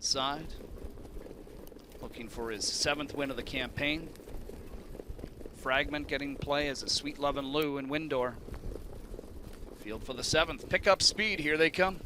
Side, looking for his 7th win of the campaign. Fragment getting play as a Sweet Lovin' Lou and Windor. Field for the 7th. Pick up speed. Here they come.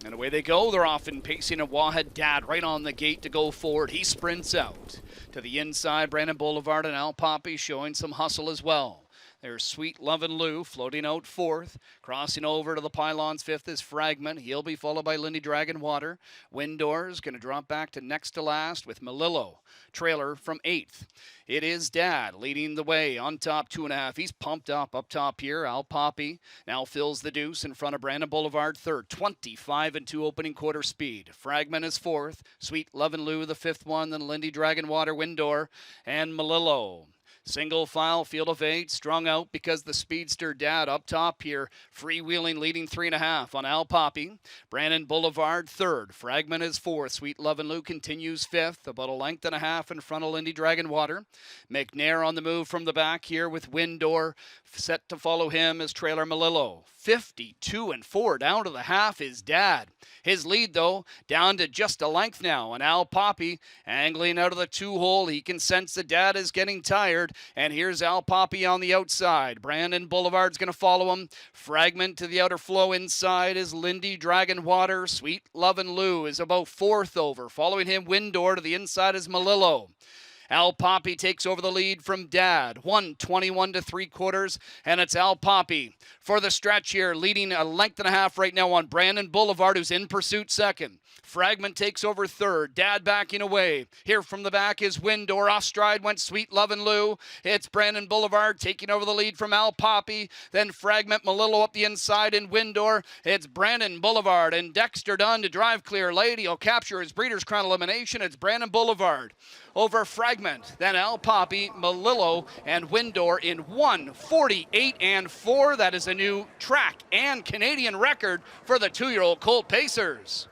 And away they go. They're often pacing a Wahad Dad right on the gate to go forward. He sprints out to the inside. Brandon Boulevard and Al Poppy showing some hustle as well. There's Sweet Lovin' Lou floating out 4th. Crossing over to the pylons 5th is Fragment. He'll be followed by Lindy Dragon Water. Windor's going to drop back to next to last with Melillo. Trailer from 8th. It is Dad leading the way on top 2.5. He's pumped up top here. Al Poppy now fills the deuce in front of Brandon Boulevard 3rd. 25-2 opening quarter speed. Fragment is 4th. Sweet Lovin' Lou the 5th one. Then Lindy Dragon Water, Windor, and Melillo. Single file, field of 8, strung out because the speedster Dad up top here, freewheeling, leading 3.5 on Al Poppy. Brandon Boulevard 3rd, Fragment is 4th. Sweet Lovin' Lou continues 5th, about a length and a half in front of Lindy Dragon Water. McNair on the move from the back here with Windor set to follow him as trailer Melillo. 52-4 down to the half is Dad. His lead, though, down to just a length now. And Al Poppy angling out of the 2-hole. He can sense that Dad is getting tired. And here's Al Poppy on the outside. Brandon Boulevard's going to follow him. Fragment to the outer flow inside is Lindy Dragon Water. Sweet Lovin' Lou is about 4th over. Following him, Windor to the inside is Melillo. Al Poppy takes over the lead from Dad. 1:21 3/4, and it's Al Poppy for the stretch here, leading a length and a half right now on Brandon Boulevard, who's in pursuit 2nd. Fragment takes over 3rd. Dad backing away. Here from the back is Windor. Off stride went Sweet Lovin' Lou. It's Brandon Boulevard taking over the lead from Al Poppy. Then Fragment, Melillo up the inside in Windor. It's Brandon Boulevard and Dexter Dunn to drive clear. Lady will capture his Breeders' Crown elimination. It's Brandon Boulevard over Fragment. Then Al Poppy, Melillo, and Windor in 1:48-4. That is a new track and Canadian record for the 2-year-old Colt Pacers.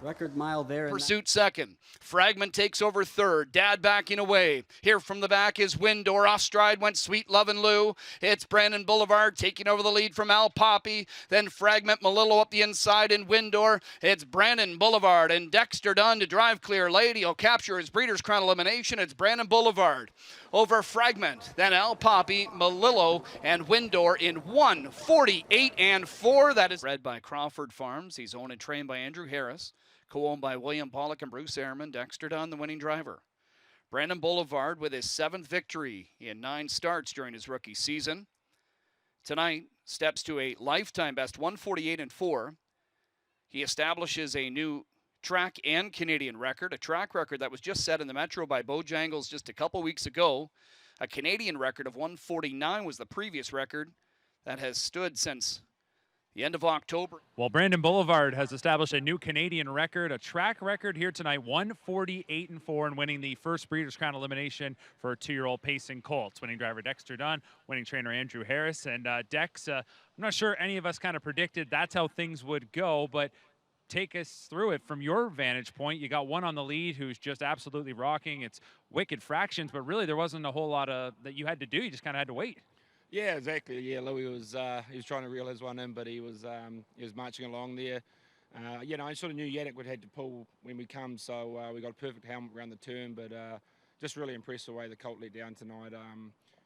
Record mile there. Pursuit 2nd. Fragment takes over 3rd. Dad backing away. Here from the back is Windor. Off stride went Sweet Lovin' Lou. It's Brandon Boulevard taking over the lead from Al Poppy. Then Fragment, Melillo up the inside in Windor. It's Brandon Boulevard and Dexter Dunn to drive clear. Lady will capture his Breeders' Crown elimination. It's Brandon Boulevard over Fragment. Then Al Poppy, Melillo, and Windor in 1:48-4. That is bred by Crawford Farms. He's owned and trained by Andrew Harris. Co-owned by William Pollock and Bruce Ehrman. Dexter Dunn, the winning driver. Brandon Boulevard with his 7th victory in 9 starts during his rookie season. Tonight, steps to a lifetime best 1:48-4. He establishes a new track and Canadian record, a track record that was just set in the Metro by Bojangles just a couple weeks ago. A Canadian record of 1:49 was the previous record that has stood since the end of October. Well, Brandon Boulevard has established a new Canadian record, a track record here tonight, 1:48-4, and winning the first Breeders' Crown elimination for 2-year-old Pacing Colts. Winning driver Dexter Dunn, winning trainer Andrew Harris. And Dex, I'm not sure any of us kind of predicted that's how things would go, but take us through it from your vantage point. You got one on the lead who's just absolutely rocking. It's wicked fractions, but really there wasn't a whole lot of that you had to do. You just kind of had to wait. Yeah, exactly. Yeah, Louis was he was trying to reel his one in, but he was marching along there. You know, I sort of knew Yannick would have to pull when we come, so we got a perfect helmet around the turn. But just really impressed the way the colt let down tonight.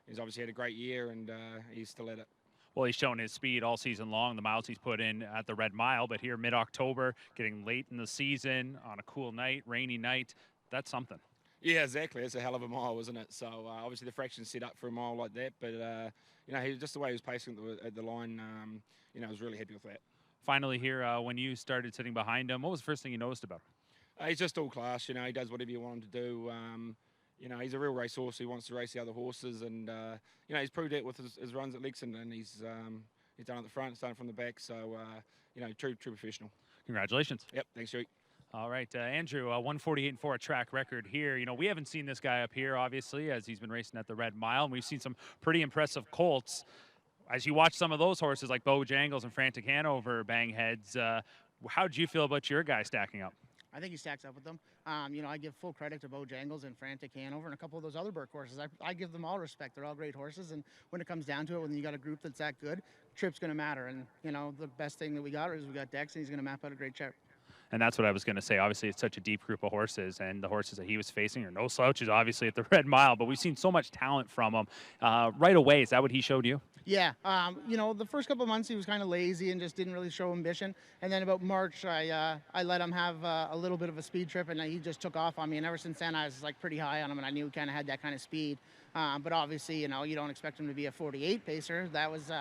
He's obviously had a great year, and he's still at it. Well, he's shown his speed all season long, the miles he's put in at the Red Mile, but here mid-October, getting late in the season on a cool night, rainy night, that's something. Yeah, exactly. It's a hell of a mile, isn't it? So obviously the fraction's set up for a mile like that, but you know, just the way he was pacing at the line, you know, I was really happy with that. Finally here, when you started sitting behind him, what was the first thing you noticed about him? He's just all class, you know, he does whatever you want him to do. You know, he's a real racehorse. He wants to race the other horses, and you know, he's proved that with his runs at Lexington. He's done at the front, he's done it from the back. So you know, true professional. Congratulations. Yep, thanks, Jake. All right, Andrew, 1:48-4, a track record here. You know, we haven't seen this guy up here, obviously, as he's been racing at the Red Mile, and we've seen some pretty impressive colts. As you watch some of those horses like Bojangles and Frantic Hanover bang heads, how did you feel about your guy stacking up? I think he stacks up with them. I give full credit to Bojangles and Frantic Hanover and a couple of those other Burke horses. I give them all respect. They're all great horses, and when it comes down to it, when you got a group that's that good, trip's going to matter. And the best thing that we got is we got Dex, and he's going to map out a great chart. And that's what I was going to say. Obviously, it's such a deep group of horses, and the horses that he was facing are no slouches, obviously, at the Red Mile. But we've seen so much talent from him right away. Is that what he showed you? Yeah, the first couple of months he was kind of lazy and just didn't really show ambition. And then about March, I let him have a little bit of a speed trip, and he just took off on me. And ever since then, I was like pretty high on him, and I knew he kind of had that kind of speed. But obviously, you don't expect him to be a 48 pacer. That was,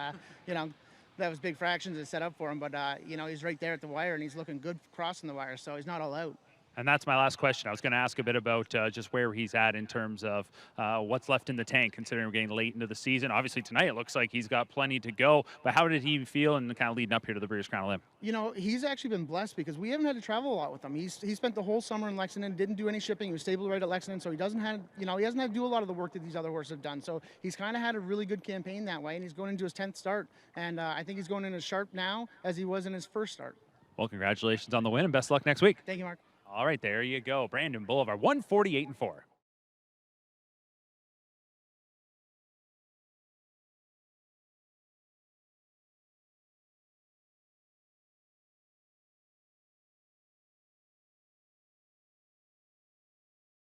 that was big fractions that set up for him. But he's right there at the wire, and he's looking good crossing the wire, so he's not all out. And that's my last question. I was going to ask a bit about just where he's at in terms of what's left in the tank, considering we're getting late into the season. Obviously, tonight it looks like he's got plenty to go. But how did he feel in the kind of leading up here to the Breeders' Crown Limb? He's actually been blessed because we haven't had to travel a lot with him. He spent the whole summer in Lexington, didn't do any shipping. He was stable right at Lexington, so he hasn't had to do a lot of the work that these other horses have done. So he's kind of had a really good campaign that way, and he's going into his 10th start. And I think he's going in as sharp now as he was in his first start. Well, congratulations on the win, and best of luck next week. Thank you, Mark. All right, there you go. Brandon Boulevard, 148-4.